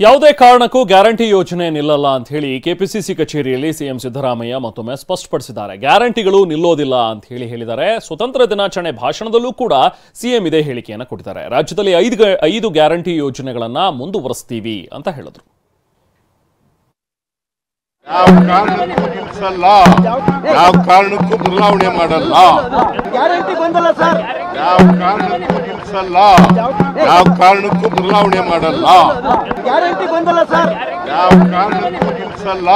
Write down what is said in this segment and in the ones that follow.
ಯಾವುದೇ ಕಾರಣಕ್ಕೂ ಗ್ಯಾರಂಟಿ ಯೋಜನೆ ನಿಲ್ಲಲ್ಲ ಅಂತ ಹೇಳಿ ಕೆಪಿಸಿಸಿ ಕಚೇರಿಯಲ್ಲಿ ಸಿಎಂ ಸಿದ್ದರಾಮಯ್ಯ ಮತ್ತೊಮ್ಮೆ ಸ್ಪಷ್ಟಪಡಿಸಿದ್ದಾರೆ. ಗ್ಯಾರಂಟಿಗಳು ನಿಲ್ಲೋದಿಲ್ಲ ಅಂತ ಹೇಳಿದ್ದಾರೆ. ಸ್ವತಂತ್ರ ದಿನಾಚರಣೆ ಭಾಷಣದಲ್ಲೂ ಕೂಡ ಸಿಎಂ ಇದೇ ಹೇಳಿಕೆಯನ್ನು ಕೊಟ್ಟಿದ್ದಾರೆ. ರಾಜ್ಯದಲ್ಲಿ 5 ಗ್ಯಾರಂಟಿ ಯೋಜನೆಗಳನ್ನ ಮುಂದುವರಿಸ್ತೀವಿ ಅಂತ ಹೇಳಿದ್ರು. ಯಾವ ಕಾರಣಕ್ಕೂ ನಿಲ್ಲಿಸಲ್ಲ, ಯಾವ ಕಾರಣಕ್ಕೂ ಬದಲಾವಣೆ ಮಾಡಲ್ಲ. ಗ್ಯಾರಂಟಿ ಬಂದಲ್ಲ ಸರ್. ಯಾವ ಕಾರಣಕ್ಕೂ ನಿಲ್ಲಿಸಲ್ಲ, ಯಾವ ಕಾರಣಕ್ಕೂ ಬದಲಾವಣೆ ಮಾಡಲ್ಲ. ಗ್ಯಾರಂಟಿ ಬಂದಲ್ಲ ಸರ್. ಯಾವ ಕಾರಣಕ್ಕೂ ನಿಲ್ಲಿಸಲ್ಲ,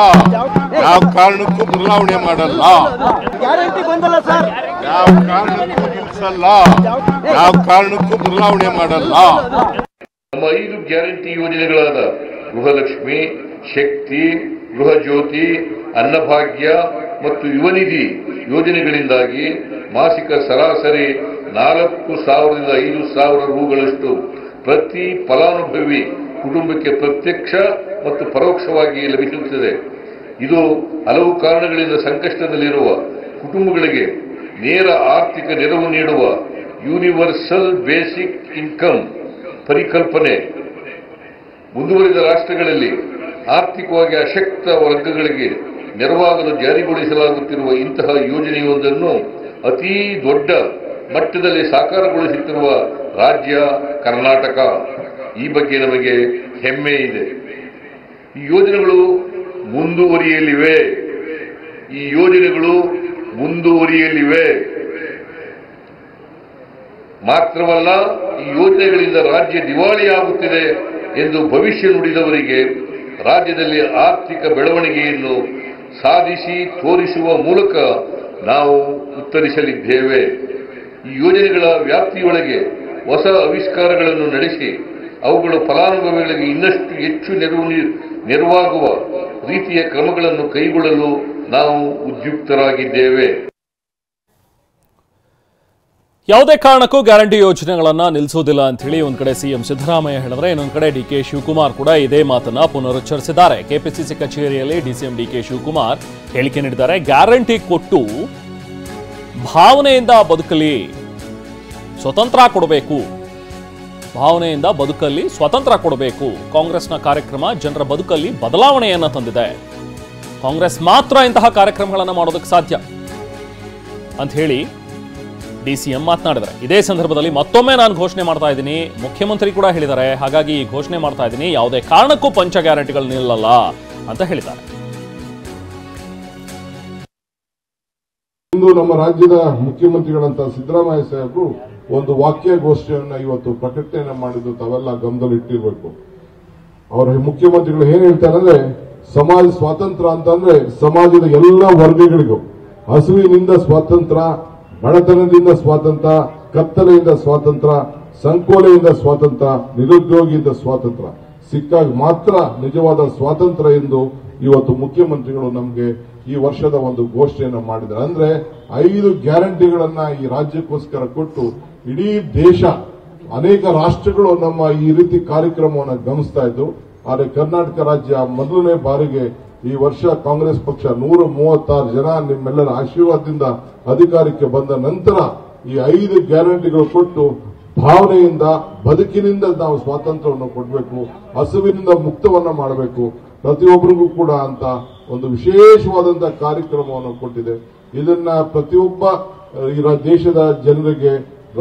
ಯಾವ ಕಾರಣಕ್ಕೂ ಬದಲಾವಣೆ ಮಾಡಲ್ಲ. ಗ್ಯಾರಂಟಿ ಬಂದಲ್ಲ ಸರ್. ಯಾವ ಕಾರಣಕ್ಕೂ ನಿಲ್ಲಿಸಲ್ಲ, ಯಾವ ಕಾರಣಕ್ಕೂ ಬದಲಾವಣೆ ಮಾಡಲ್ಲ. ನಮ್ಮ 5 ಗ್ಯಾರಂಟಿ ಯೋಜನೆಗಳಾದ ಗೃಹಲಕ್ಷ್ಮಿ, ಶಕ್ತಿ, ಗೃಹ ಜ್ಯೋತಿ, ಅನ್ನಭಾಗ್ಯ ಮತ್ತು ಯುವನಿಧಿ ಯೋಜನೆಗಳಿಂದಾಗಿ ಮಾಸಿಕ ಸರಾಸರಿ 4,000ರಿಂದ 5,000 ರೂಗಳಷ್ಟು ಪ್ರತಿ ಫಲಾನುಭವಿ ಕುಟುಂಬಕ್ಕೆ ಪ್ರತ್ಯಕ್ಷ ಮತ್ತು ಪರೋಕ್ಷವಾಗಿ ಲಭಿಸುತ್ತದೆ. ಇದು ಹಲವು ಕಾರಣಗಳಿಂದ ಸಂಕಷ್ಟದಲ್ಲಿರುವ ಕುಟುಂಬಗಳಿಗೆ ನೇರ ಆರ್ಥಿಕ ನೆರವು ನೀಡುವ ಯೂನಿವರ್ಸಲ್ ಬೇಸಿಕ್ ಇನ್ಕಮ್ ಪರಿಕಲ್ಪನೆ. ಮುಂದುವರಿದ ರಾಷ್ಟ್ರಗಳಲ್ಲಿ ಆರ್ಥಿಕವಾಗಿ ಅಶಕ್ತ ವರ್ಗಗಳಿಗೆ ನೆರವಾಗಲು ಜಾರಿಗೊಳಿಸಲಾಗುತ್ತಿರುವ ಇಂತಹ ಯೋಜನೆಯೊಂದನ್ನು ಅತೀ ದೊಡ್ಡ ಮಟ್ಟದಲ್ಲಿ ಸಾಕಾರಗೊಳಿಸುತ್ತಿರುವ ರಾಜ್ಯ ಕರ್ನಾಟಕ. ಈ ಬಗ್ಗೆ ನಮಗೆ ಹೆಮ್ಮೆ ಇದೆ. ಈ ಯೋಜನೆಗಳು ಮುಂದುವರಿಯಲಿವೆ. ಮಾತ್ರವಲ್ಲ, ಈ ಯೋಜನೆಗಳಿಂದ ರಾಜ್ಯ ದಿವಾಳಿಯಾಗುತ್ತಿದೆ ಎಂದು ಭವಿಷ್ಯ ನುಡಿದವರಿಗೆ ರಾಜ್ಯದಲ್ಲಿ ಆರ್ಥಿಕ ಬೆಳವಣಿಗೆಯನ್ನು ಸಾಧಿಸಿ ತೋರಿಸುವ ಮೂಲಕ ನಾವು ಉತ್ತರಿಸಲಿದ್ದೇವೆ. ಈ ಯೋಜನೆಗಳ ವ್ಯಾಪ್ತಿಯೊಳಗೆ ಹೊಸ ಆವಿಷ್ಕಾರಗಳನ್ನು ನಡೆಸಿ ಅವುಗಳು ಫಲಾನುಭವಿಗಳಿಗೆ ಇನ್ನಷ್ಟು ಹೆಚ್ಚು ನೆರವಾಗುವ ರೀತಿಯ ಕ್ರಮಗಳನ್ನು ಕೈಗೊಳ್ಳಲು ನಾವು ಉದ್ಯುಕ್ತರಾಗಿದ್ದೇವೆ. ಯಾವುದೇ ಕಾರಣಕ್ಕೂ ಗ್ಯಾರಂಟಿ ಯೋಜನೆಗಳನ್ನ ನಿಲ್ಲಿಸೋದಿಲ್ಲ ಅಂತ ಹೇಳಿ ಒಂದ್ ಕಡೆ ಸಿಎಂ ಸಿದ್ದರಾಮಯ್ಯ ಹೇಳಿದ್ರೆ, ಇನ್ನೊಂದು ಕಡೆ ಡಿಕೆ ಶಿವಕುಮಾರ್ ಕೂಡ ಇದೇ ಮಾತನ್ನ ಪುನರುಚ್ಚರಿಸಿದ್ದಾರೆ. ಕೆಪಿಸಿಸಿ ಕಚೇರಿಯಲ್ಲಿ ಡಿಸಿಎಂ ಡಿಕೆ ಶಿವಕುಮಾರ್ ಹೇಳಿಕೆ ನೀಡಿದ್ದಾರೆ. ಗ್ಯಾರಂಟಿ ಕೊಟ್ಟು ಭಾವನೆಯಿಂದ ಬದುಕಲಿ, ಸ್ವತಂತ್ರ ಕೊಡಬೇಕು, ಭಾವನೆಯಿಂದ ಬದುಕಲ್ಲಿ ಸ್ವತಂತ್ರ ಕೊಡಬೇಕು. ಕಾಂಗ್ರೆಸ್ನ ಕಾರ್ಯಕ್ರಮ ಜನರ ಬದುಕಲ್ಲಿ ಬದಲಾವಣೆಯನ್ನ ತಂದಿದೆ. ಕಾಂಗ್ರೆಸ್ ಮಾತ್ರ ಇಂತಹ ಕಾರ್ಯಕ್ರಮಗಳನ್ನು ಮಾಡೋದಕ್ಕೆ ಸಾಧ್ಯ ಅಂತ ಹೇಳಿ ಡಿಸಿಎಂ ಮಾತನಾಡಿದ್ದಾರೆ. ಇದೇ ಸಂದರ್ಭದಲ್ಲಿ ಮತ್ತೊಮ್ಮೆ ನಾನು ಘೋಷಣೆ ಮಾಡ್ತಾ ಇದ್ದೀನಿ, ಮುಖ್ಯಮಂತ್ರಿ ಕೂಡ ಹೇಳಿದ್ದಾರೆ, ಹಾಗಾಗಿ ಘೋಷಣೆ ಮಾಡ್ತಾ ಇದ್ದೀನಿ, ಯಾವುದೇ ಕಾರಣಕ್ಕೂ ಪಂಚ ಗ್ಯಾರಂಟಿಗಳು ನಿಲ್ಲಲ್ಲ ಅಂತ ಹೇಳಿದ್ದಾರೆ. ಇಂದು ನಮ್ಮ ರಾಜ್ಯದ ಮುಖ್ಯಮಂತ್ರಿಗಳಂತ ಸಿದ್ದರಾಮಯ್ಯ ಸಾಹೇಬರು ಒಂದು ವಾಕ್ಯಗೋಷ್ಠಿಯನ್ನ ಇವತ್ತು ಪ್ರಕಟಣೆ ಮಾಡಿದ್ದು ತಾವೆಲ್ಲ ಗಮನದಲ್ಲಿಟ್ಟಿರಬೇಕು. ಅವರ ಮುಖ್ಯಮಂತ್ರಿಗಳು ಏನ್ ಹೇಳ್ತಾರೆ ಅಂದ್ರೆ, ಸಮಾಜ ಸ್ವಾತಂತ್ರ್ಯ ಅಂತಂದ್ರೆ ಸಮಾಜದ ಎಲ್ಲ ವರ್ಗಗಳಿಗೂ ಹಸುವಿನಿಂದ ಸ್ವಾತಂತ್ರ್ಯ, ಬಡತನದಿಂದ ಸ್ವಾತಂತ್ರ್ಯ, ಕತ್ತಲೆಯಿಂದ ಸ್ವಾತಂತ್ರ್ಯ, ಸಂಕೋಲೆಯಿಂದ ಸ್ವಾತಂತ್ರ್ಯ, ನಿರುದ್ಯೋಗಿಯಿಂದ ಸ್ವಾತಂತ್ರ್ಯ ಸಿಕ್ಕಾಗ ಮಾತ್ರ ನಿಜವಾದ ಸ್ವಾತಂತ್ರ್ಯ ಎಂದು ಇವತ್ತು ಮುಖ್ಯಮಂತ್ರಿಗಳು ನಮಗೆ ಈ ವರ್ಷದ ಒಂದು ಘೋಷಣೆಯನ್ನು ಮಾಡಿದ್ದಾರೆ. ಅಂದ್ರೆ 5 ಗ್ಯಾರಂಟಿಗಳನ್ನ ಈ ರಾಜ್ಯಕ್ಕೋಸ್ಕರ ಕೊಟ್ಟು ಇಡೀ ದೇಶ, ಅನೇಕ ರಾಷ್ಟ್ರಗಳು ನಮ್ಮ ಈ ರೀತಿ ಕಾರ್ಯಕ್ರಮವನ್ನು ಗಮನಿಸ್ತಾ ಇದ್ದು. ಆದರೆ ಕರ್ನಾಟಕ ರಾಜ್ಯ ಮೊದಲನೇ ಬಾರಿಗೆ ಈ ವರ್ಷ ಕಾಂಗ್ರೆಸ್ ಪಕ್ಷ 136 ಜನ ನಿಮ್ಮೆಲ್ಲರ ಆಶೀರ್ವಾದದಿಂದ ಅಧಿಕಾರಕ್ಕೆ ಬಂದ ನಂತರ ಈ 5 ಗ್ಯಾರಂಟಿಗಳು ಕೊಟ್ಟು ಭಾವನೆಯಿಂದ ಬದುಕಿನಿಂದ ನಾವು ಸ್ವಾತಂತ್ರ್ಯವನ್ನು ಕೊಡಬೇಕು, ಹಸುವಿನಿಂದ ಮುಕ್ತವನ್ನ ಮಾಡಬೇಕು, ಪ್ರತಿಯೊಬ್ಬರಿಗೂ ಕೂಡ ಅಂತ ಒಂದು ವಿಶೇಷವಾದಂತಹ ಕಾರ್ಯಕ್ರಮವನ್ನು ಕೊಟ್ಟಿದೆ. ಇದನ್ನ ಪ್ರತಿಯೊಬ್ಬ ಈ ದೇಶದ ಜನರಿಗೆ,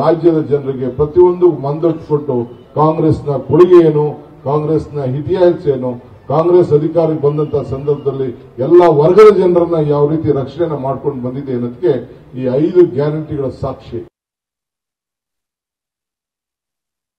ರಾಜ್ಯದ ಜನರಿಗೆ ಪ್ರತಿಯೊಂದು ಮಂದಟ್ಟು ಕಾಂಗ್ರೆಸ್ನ ಕೊಡುಗೆ ಏನು, ಕಾಂಗ್ರೆಸ್ನ ಇತಿಹಾಸ ಏನು, ಕಾಂಗ್ರೆಸ್ ಅಧಿಕಾರಕ್ಕೆ ಬಂದಂತಹ ಸಂದರ್ಭದಲ್ಲಿ ಎಲ್ಲ ವರ್ಗದ ಜನರನ್ನ ಯಾವ ರೀತಿ ರಕ್ಷಣೆ ಮಾಡ್ಕೊಂಡು ಬಂದಿದೆ ಅನ್ನೋದಕ್ಕೆ ಈ 5 ಗ್ಯಾರಂಟಿಗಳ ಸಾಕ್ಷಿ.